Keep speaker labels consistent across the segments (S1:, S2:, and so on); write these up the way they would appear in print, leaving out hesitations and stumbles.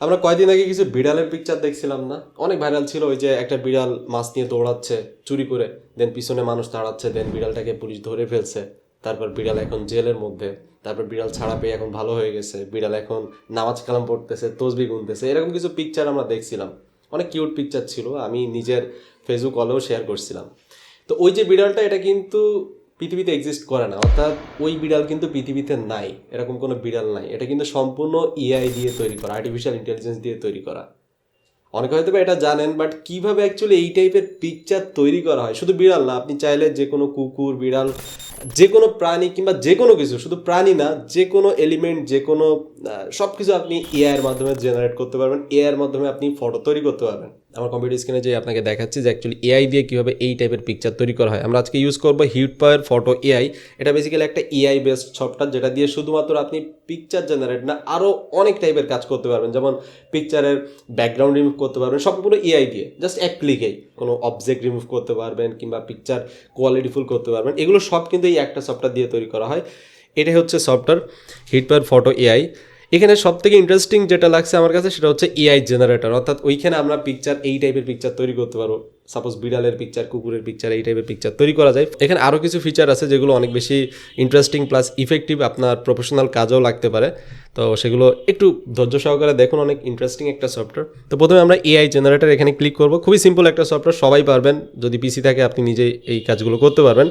S1: আমরা কয়দিন আগে কিছু বিড়ালের পিকচার দেখছিলাম না, অনেক ভাইরাল ছিল। ওই যে একটা বিড়াল মাছ নিয়ে দৌড়াচ্ছে চুরি করে, দেন পিছনে মানুষ দাঁড়াচ্ছে, দেন বিড়ালটাকে পুলিশ ধরে ফেলছে, তারপর বিড়াল এখন জেলের মধ্যে, তারপর বিড়াল ছাড়া পেয়ে এখন ভালো হয়ে গেছে, বিড়াল এখন নামাজ কালাম পড়তেছে, তসবি গুনতেছে। এরকম কিছু পিকচার আমরা দেখছিলাম, অনেক কিউট পিকচার ছিল, আমি নিজের ফেসবুক কলেও শেয়ার করছিলাম। তো ওই যে বিড়ালটা, এটা কিন্তু পৃথিবীতে এক্সিস্ট করে না, অর্থাৎ ওই বিড়াল কিন্তু পৃথিবীতে নাই, এরকম কোনো বিড়াল নাই। এটা কিন্তু সম্পূর্ণ এআই দিয়ে তৈরি করা, আর্টিফিশিয়াল ইন্টেলিজেন্স দিয়ে তৈরি করা। অনেকে হয়তো এটা জানেন, বাট কীভাবে অ্যাকচুয়ালি এই টাইপের পিকচার তৈরি করা হয়, শুধু বিড়াল না, আপনি চাইলে যে কোনো কুকুর, বিড়াল, যে কোনো প্রাণী কিংবা যে কোনো কিছু, শুধু প্রাণী না, যে কোনো এলিমেন্ট, যে কোনো সব কিছু আপনি এআইয়ের মাধ্যমে জেনারেট করতে পারবেন, এআইয়ের মাধ্যমে আপনি ফটো তৈরি করতে পারবেন। আমার কম্পিউটার স্ক্রিনে যে আপনাকে দেখাচ্ছি যে অ্যাকচুয়ালি এআই দিয়ে কীভাবে এই টাইপের পিকচার তৈরি করা হয়। আমরা আজকে ইউজ করবো HitPaw ফটো এআই। এটা বেসিক্যালি একটা এআই বেসড সফটওয়্যার, যেটা দিয়ে শুধুমাত্র আপনি পিকচার জেনারেট না, আরও অনেক টাইপের কাজ করতে পারবেন। যেমন পিকচারের ব্যাকগ্রাউন্ড রিমুভ করতে পারবেন সম্পূর্ণ এআই দিয়ে, জাস্ট এক ক্লিকেই। কোনো অবজেক্ট রিমুভ করতে পারবেন কিংবা পিকচার কোয়ালিটিফুল করতে পারবেন। এগুলো সব কিন্তু এই একটা সফটওয়্যার দিয়ে তৈরি করা হয়। এটাই হচ্ছে সফটওয়্যার HitPaw ফটো এআই। এখানে সব থেকে ইন্টারেস্টিং যেটা লাগছে আমার কাছে সেটা হচ্ছে এআই জেনারেটর, অর্থাৎ ওইখানে আমরা পিকচার, এই টাইপের পিকচার তৈরি করতে পারবো। সাপোজ বিড়ালের পিকচার, কুকুরের পিকচার, এই টাইপের পিকচার তৈরি করা যায়। এখানে আরও কিছু ফিচার আছে যেগুলো অনেক বেশি ইন্টারেস্টিং প্লাস ইফেক্টিভ, আপনার প্রফেশনাল কাজেও লাগতে পারে। তো সেগুলো একটু ধৈর্য সহকারে দেখুন, অনেক ইন্টারেস্টিং একটা সফটওয়্যার। তো প্রথমে আমরা এআই জেনারেটর এখানে ক্লিক করব। খুবই সিম্পল একটা সফটওয়্যার, সবাই পারবেন, যদি পিসি থাকে আপনি নিজেই এই কাজগুলো করতে পারবেন।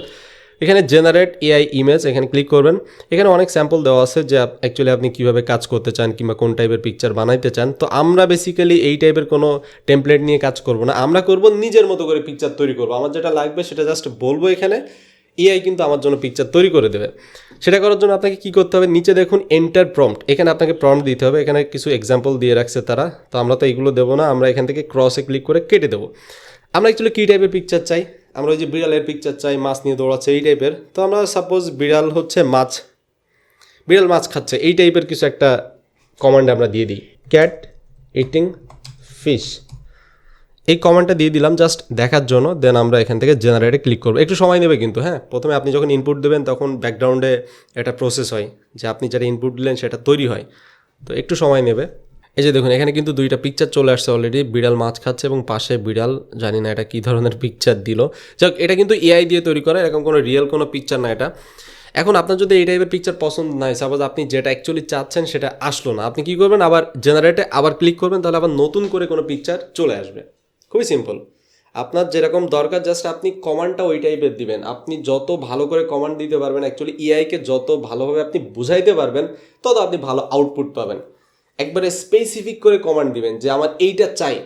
S1: এখানে জেনারেট এআই ইমেজ, এখানে ক্লিক করবেন। এখানে অনেক স্যাম্পল দেওয়া আছে যে অ্যাকচুয়ালি আপনি কীভাবে কাজ করতে চান কিংবা কোন টাইপের পিকচার বানাইতে চান। তো আমরা বেসিক্যালি এই টাইপের কোনো টেমপ্লেট নিয়ে কাজ করব না, আমরা করব নিজের মতো করে পিকচার তৈরি করব। আমার যেটা লাগবে সেটা জাস্ট বলবো এখানে, এআই কিন্তু আমার জন্য পিকচার তৈরি করে দেবে। সেটা করার জন্য আপনাকে কী করতে হবে, নিচে দেখুন এন্টার প্রম্পট, এখানে আপনাকে প্রম্পট দিতে হবে। এখানে কিছু এক্সাম্পল দিয়ে রাখছে তারা, তো আমরা তো এইগুলো দেবো না, আমরা এখান থেকে ক্রসে ক্লিক করে কেটে দেবো। আমরা অ্যাকচুয়ালি কী টাইপের পিকচার চাই, আমরা ওই যে বিড়ালের পিকচার চাই, মাছ নিয়ে দৌড়াচ্ছে এই টাইপের। তো আমরা সাপোজ বিড়াল হচ্ছে মাছ, বিড়াল মাছ খাচ্ছে, এই টাইপের কিছু একটা কমান্ড আমরা দিয়ে দিই, ক্যাট ইটিং ফিশ, এই কমান্ডটা দিয়ে দিলাম জাস্ট দেখার জন্য। দেন আমরা এখান থেকে জেনারেটে ক্লিক করবো। একটু সময় নেবে কিন্তু, হ্যাঁ, প্রথমে আপনি যখন ইনপুট দেবেন তখন ব্যাকগ্রাউন্ডে একটা প্রসেস হয় যে আপনি যেটা ইনপুট দিলেন সেটা তৈরি হয়, তো একটু সময় নেবে। এই যে দেখুন এখানে কিন্তু দুইটা পিকচার চলে আসছে অলরেডি, বিড়াল মাছ খাচ্ছে এবং পাশে বিড়াল, জানি না এটা কী ধরনের পিকচার দিল। যাক, এটা কিন্তু এআই দিয়ে তৈরি করা, এরকম কোনো রিয়েল কোনো পিকচার না এটা। এখন আপনার যদি এই টাইপের পিকচার পছন্দ নয়, সাপোজ আপনি যেটা অ্যাকচুয়ালি চাচ্ছেন সেটা আসলো না, আপনি কী করবেন, আবার জেনারেটে আবার ক্লিক করবেন, তাহলে আবার নতুন করে কোনো পিকচার চলে আসবে। খুবই সিম্পল, আপনার যেরকম দরকার জাস্ট আপনি কমান্ডটা ওই টাইপের দিবেন। আপনি যত ভালো করে কমান্ড দিতে পারবেন, অ্যাকচুয়ালি এআইকে যত ভালোভাবে আপনি বুঝাইতে পারবেন, তত আপনি ভালো আউটপুট পাবেন। একবারে স্পেসিফিক করে কমান্ড দিবেন যে আমার এইটা চাই।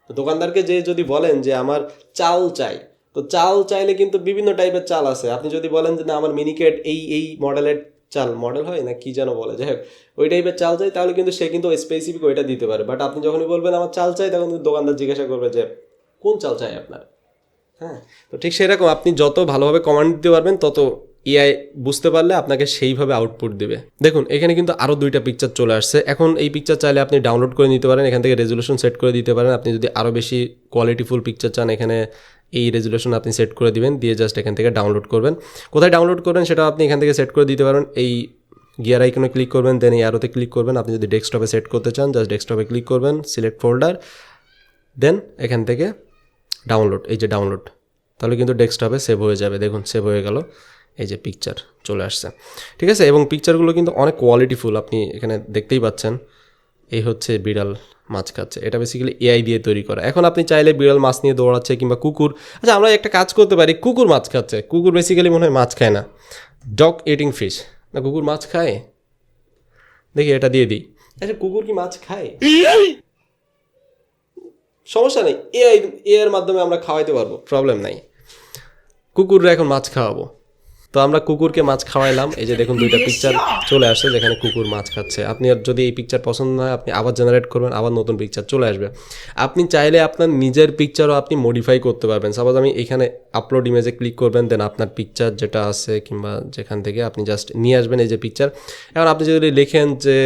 S1: তো দোকানদারকে যে যদি বলেন যে আমার চাল চাই, তো চাল চাইলে কিন্তু বিভিন্ন টাইপের চাল আছে। আপনি যদি বলেন যে না আমার মিনিকেট এই মডেলের চাল, মডেল হয় না কি যেন বলে, যাই হোক ওই টাইপের চাল চাই, তাহলে কিন্তু সে কিন্তু স্পেসিফিক ওইটা দিতে পারে। বাট আপনি যখনই বলবেন আমার চাল চাই, তখন কিন্তু দোকানদার জিজ্ঞাসা করবে যে কোন চাল চাই আপনার। হ্যাঁ, তো ঠিক সেরকম আপনি যত ভালোভাবে কমান্ড দিতে পারবেন, তত এআই বুঝতে পারলে আপনাকে সেইভাবে আউটপুট দেবে। দেখুন এখানে কিন্তু আরও দুইটা পিকচার চলে আসছে। এখন এই পিকচার চাইলে আপনি ডাউনলোড করে নিতে পারেন, এখান থেকে রেজুলেশন সেট করে দিতে পারেন। আপনি যদি আরও বেশি কোয়ালিটিফুল পিকচার চান, এখানে এই রেজুলেশন আপনি সেট করে দিবেন, দিয়ে জাস্ট এখান থেকে ডাউনলোড করবেন। কোথায় ডাউনলোড করবেন সেটা আপনি এখান থেকে সেট করে দিতে পারেন। এই গিয়ার আইকনে ক্লিক করবেন, দেন এই অ্যারোতে ক্লিক করবেন। আপনি যদি ডেস্কটপে সেট করতে চান, জাস্ট ডেস্কটপে ক্লিক করবেন, সিলেক্ট ফোল্ডার, দেন এখান থেকে ডাউনলোড, এই যে ডাউনলোড, তাহলে কিন্তু ডেস্কটপে সেভ হয়ে যাবে। দেখুন সেভ হয়ে গেল, এই যে পিকচার চলে আসছে, ঠিক আছে। এবং পিকচারগুলো কিন্তু অনেক কোয়ালিটিফুল, আপনি এখানে দেখতেই পাচ্ছেন। এই হচ্ছে বিড়াল মাছ খাচ্ছে, এটা বেসিক্যালি এআই দিয়ে তৈরি করা। এখন আপনি চাইলে বিড়াল মাছ নিয়ে দৌড়াচ্ছে কিংবা কুকুর, আচ্ছা আমরা একটা কাজ করতে পারি, কুকুর মাছ খাচ্ছে, কুকুর বেসিক্যালি মনে হয় মাছ খায় না, ডগ ইটিং ফিশ, না কুকুর মাছ খায়, দেখি এটা দিয়ে দিই। আচ্ছা কুকুর কি মাছ খায়? সমস্যা নেই, এর মাধ্যমে আমরা খাওয়াইতে পারবো, প্রবলেম নাই। কুকুররা এখন মাছ খাওয়াবো, তো আমরা কুকুরকে মাছ খাওয়াইলাম। এই যে দেখুন দুইটা পিকচার চলে আসছে যেখানে কুকুর মাছ খাচ্ছে। আপনি আর যদি এই পিকচার পছন্দ না হয়, আপনি আবার জেনারেট করবেন, আবার নতুন পিকচার চলে আসবে। আপনি চাইলে আপনার নিজের পিকচারও আপনি মডিফাই করতে পারবেন। সাপোজ আমি এখানে আপলোড ইমেজে ক্লিক করবেন, দেন আপনার পিকচার যেটা আছে কিংবা যেখান থেকে আপনি জাস্ট নিয়ে আসবেন এই যে পিকচার। এখন আপনি যদি লিখেন যে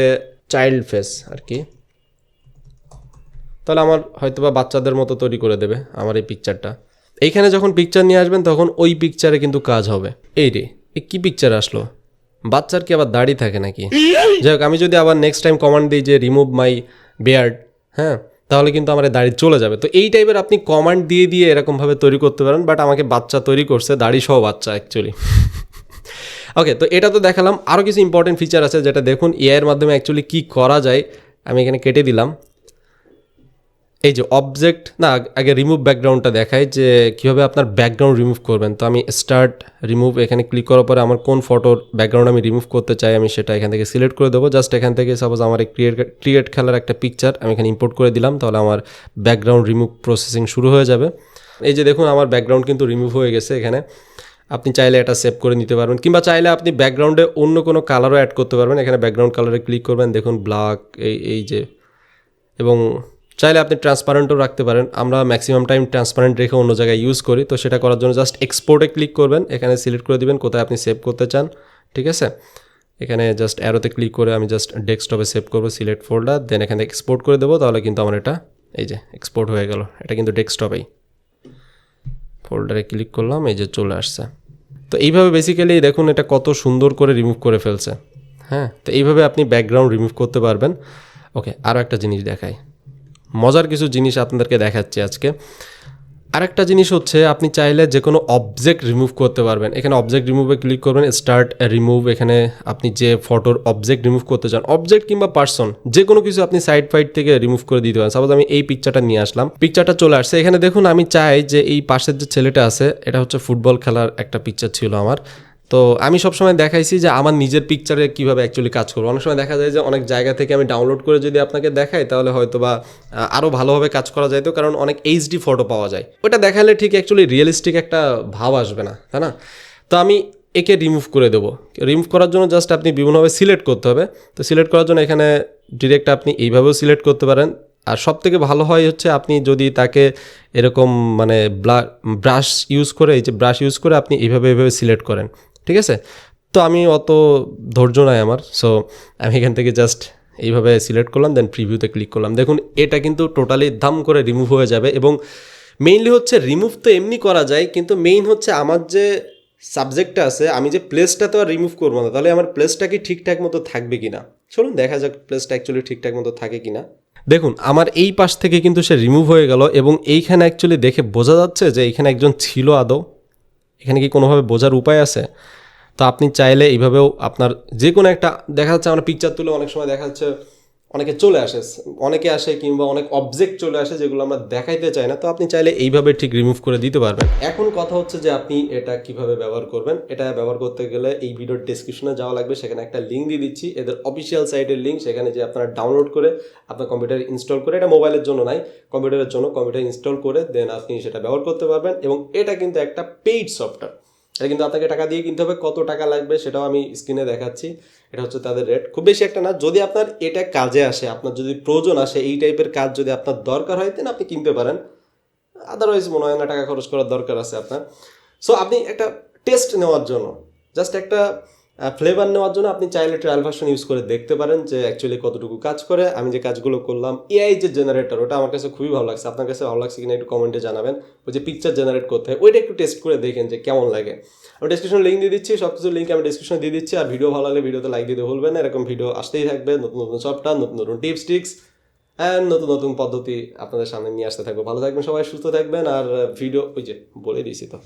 S1: চাইল্ড ফেস আর কি, তাহলে আমার হয়তো বা বাচ্চাদের মতো তৈরি করে দেবে আমার এই পিকচারটা। এইখানে যখন পিকচার নিয়ে আসবেন তখন ওই পিকচারে কিন্তু কাজ হবে। এই রে, এ কী পিকচার আসলো, বাচ্চার কি আবার দাড়ি থাকে নাকি? যাই হোক, আমি যদি আবার নেক্সট টাইম কমান্ড দিই যে রিমুভ মাই বিয়ার্ড, হ্যাঁ, তাহলে কিন্তু আমার দাড়ি চলে যাবে। তো এই টাইপের আপনি কমান্ড দিয়ে দিয়ে এরকমভাবে তৈরি করতে পারেন। বাট আমাকে বাচ্চা তৈরি করছে, দাড়ি সহ বাচ্চা অ্যাকচুয়ালি। ওকে, তো এটা তো দেখালাম। আরও কিছু ইম্পর্টেন্ট ফিচার আছে যেটা দেখুন এআইয়ের মাধ্যমে অ্যাকচুয়ালি কী করা যায়। আমি এখানে কেটে দিলাম। এই যে অবজেক্ট না, আগে রিমুভ ব্যাকগ্রাউন্ডটা দেখায় যে কীভাবে আপনার ব্যাকগ্রাউন্ড রিমুভ করবেন। তো আমি স্টার্ট রিমুভ এখানে ক্লিক করার পরে আমার কোন ফটোর ব্যাকগ্রাউন্ড আমি রিমুভ করতে চাই আমি সেটা এখান থেকে সিলেক্ট করে দেবো। জাস্ট এখান থেকে সাপোজ আমার ক্রিয়েট খেলার একটা পিকচার আমি এখানে ইম্পোর্ট করে দিলাম, তাহলে আমার ব্যাকগ্রাউন্ড রিমুভ প্রসেসিং শুরু হয়ে যাবে। এই যে দেখুন আমার ব্যাকগ্রাউন্ড কিন্তু রিমুভ হয়ে গেছে এখানে। আপনি চাইলে এটা সেভ করে নিতে পারবেন, কিংবা চাইলে আপনি ব্যাকগ্রাউন্ডে অন্য কোনো কালারও অ্যাড করতে পারবেন। এখানে ব্যাকগ্রাউন্ড কালারে ক্লিক করবেন, দেখুন ব্ল্যাক এই যে, এবং চাইলে আপনি ট্রান্সপারেন্টও রাখতে পারেন। আমরা ম্যাক্সিমাম টাইম ট্রান্সপারেন্ট রেখে অন্য জায়গায় ইউজ করি। তো সেটা করার জন্য জাস্ট এক্সপোর্টে ক্লিক করবেন, এখানে সিলেক্ট করে দিবেন কোথায় আপনি সেভ করতে চান, ঠিক আছে। এখানে জাস্ট অ্যারোতে ক্লিক করে আমি জাস্ট ডেস্কটপে সেভ করবো, সিলেক্ট ফোল্ডার, দেন এখানে এক্সপোর্ট করে দেবো। তাহলে কিন্তু আমার এটা এই যে এক্সপোর্ট হয়ে গেল, এটা কিন্তু ডেস্কটপেই। ফোল্ডারে ক্লিক করলাম, এই যে চলে আসছে। তো এইভাবে বেসিক্যালি দেখুন এটা কত সুন্দর করে রিমুভ করে ফেলছে। হ্যাঁ, তো এইভাবে আপনি ব্যাকগ্রাউন্ড রিমুভ করতে পারবেন। ওকে, আরও একটা জিনিস দেখাই, মজার কিছু জিনিস আপনাদেরকে দেখাচ্ছি আজকে। আরেকটা জিনিস হচ্ছে আপনি চাইলে যে কোনো অবজেক্ট রিমুভ করতে পারবেন। এখানে অবজেক্ট রিমুভে ক্লিক করবেন, স্টার্ট রিমুভ। এখানে আপনি যে ফটোর অবজেক্ট রিমুভ করতে চান, অবজেক্ট কিংবা পার্সন, যে কোনো কিছু আপনি সাইড ফাইড থেকে রিমুভ করে দিতে পারেন। সাপোজ আমি এই পিকচারটা নিয়ে আসলাম, পিকচারটা চলে আসছে। এখানে দেখুন আমি চাই যে এই পাশের যে ছেলেটা আছে, এটা হচ্ছে ফুটবল খেলার একটা পিকচার ছিল আমার। তো আমি সবসময় দেখাইছি যে আমার নিজের পিকচারে কীভাবে অ্যাকচুয়ালি কাজ করবো। অনেক সময় দেখা যায় যে অনেক জায়গা থেকে আমি ডাউনলোড করে যদি আপনাকে দেখাই তাহলে হয়তো বা আরও ভালোভাবে কাজ করা যায়, তো কারণ অনেক এইচডি ফটো পাওয়া যায়। ওটা দেখালে ঠিক অ্যাকচুয়ালি রিয়েলিস্টিক একটা ভাব আসবে না, তাই না? তো আমি একে রিমুভ করে দেবো। রিমুভ করার জন্য জাস্ট আপনি বিভিন্নভাবে সিলেক্ট করতে হবে। তো সিলেক্ট করার জন্য এখানে ডিরেক্ট আপনি এইভাবেও সিলেক্ট করতে পারেন। আর সব থেকে ভালো হয় হচ্ছে আপনি যদি তাকে এরকম মানে ব্রাশ ইউজ করে, এই যে ব্রাশ ইউজ করে আপনি এইভাবে সিলেক্ট করেন, ঠিক আছে। তো আমি অত ধৈর্য নাই আমার, সো আমি এখান থেকে জাস্ট এইভাবে সিলেক্ট করলাম, দেন প্রিভিউতে ক্লিক করলাম। দেখুন এটা কিন্তু টোটালি ধাম করে রিমুভ হয়ে যাবে। এবং মেইনলি হচ্ছে রিমুভ তো এমনি করা যায়, কিন্তু মেইন হচ্ছে আমার যে সাবজেক্টটা আছে, আমি যে প্লেসটা তো আর রিমুভ করবো না, তাহলে আমার প্লেসটা কি ঠিকঠাক মতো থাকবে কিনা। চলুন দেখা যাক প্লেসটা অ্যাকচুয়ালি ঠিকঠাক মতো থাকে কিনা। দেখুন আমার এই পাশ থেকে কিন্তু সে রিমুভ হয়ে গেল, এবং এইখানে অ্যাকচুয়ালি দেখে বোঝা যাচ্ছে যে এইখানে একজন ছিল আদৌ। এখানে কি কোনোভাবে বোঝার উপায় আছে? তো আপনি চাইলে এইভাবেও আপনার যে কোনো একটা, দেখা যাচ্ছে আমরা পিকচার তুলে অনেক সময় দেখা যাচ্ছে অনেকে চলে আসে, অনেকে আসে কিংবা অনেক অবজেক্ট চলে আসে যেগুলো আমরা দেখাইতে চাই না। তো আপনি চাইলে এইভাবে ঠিক রিমুভ করে দিতে পারবেন। এখন কথা হচ্ছে যে আপনি এটা কিভাবে ব্যবহার করবেন। এটা ব্যবহার করতে গেলে এই ভিডিওর ডেসক্রিপশনে যাওয়া লাগবে, সেখানে একটা লিঙ্ক দিয়ে দিচ্ছি, এদের অফিসিয়াল সাইটের লিঙ্ক। সেখানে যে আপনারা ডাউনলোড করে আপনার কম্পিউটারে ইনস্টল করে, এটা মোবাইলের জন্য নাই, কম্পিউটারের জন্য, কম্পিউটার ইনস্টল করে দেন আপনি সেটা ব্যবহার করতে পারবেন। এবং এটা কিন্তু একটা পেইড সফটওয়্যার, এটা কিন্তু আপনাকে টাকা দিয়ে কিনতে হবে। কত টাকা লাগবে সেটাও আমি স্ক্রিনে দেখাচ্ছি। এটা হচ্ছে তাদের রেট, খুব বেশি একটা না। যদি আপনার এটা কাজে আসে, আপনার যদি প্রয়োজন আসে, এই টাইপের কাজ যদি আপনার দরকার হয়, দেন আপনি কিনতে পারেন। আদারওয়াইজ মনে হয় না টাকা খরচ করার দরকার আছে আপনার। সো আপনি একটা টেস্ট নেওয়ার জন্য, জাস্ট একটা ফ্লেভার নেওয়ার জন্য আপনি চাইলে ট্রায়াল ভার্সন ইউজ করে দেখতে পারেন যে অ্যাকচুয়ালি কতটুকু কাজ করে। আমি যে কাজগুলো করলাম, এআই যে জেনারেটর, ওটা আমার কাছে খুবই ভালো লাগছে। আপনার কাছে ভালো লাগছে কিনা একটু কমেন্টে জানাবেন। ওই যে পিকচার জেনারেট করতে হয়, ওইটা একটু টেস্ট করে দেখেন যে কেমন লাগে। আমি ডেসক্রিপশনে লিঙ্ক দিয়ে দিচ্ছি, সব কিছু লিঙ্ক আমি ডেসক্রিপশনে দিয়ে দিচ্ছি। আর ভিডিও ভালো লাগলে ভিডিওতে লাইক দিতে ভুলবেন না। এরকম ভিডিও আসতেই থাকবে, নতুন নতুন সফটওয়্যার, নতুন নতুন টিপস ট্রিক্স অ্যান্ড নতুন নতুন পদ্ধতি আপনাদের সামনে নিয়ে আসতে থাকবো। ভালো থাকবেন সবাই, সুস্থ থাকবেন। আর ভিডিও ওই যে বলে দিয়েছি তো।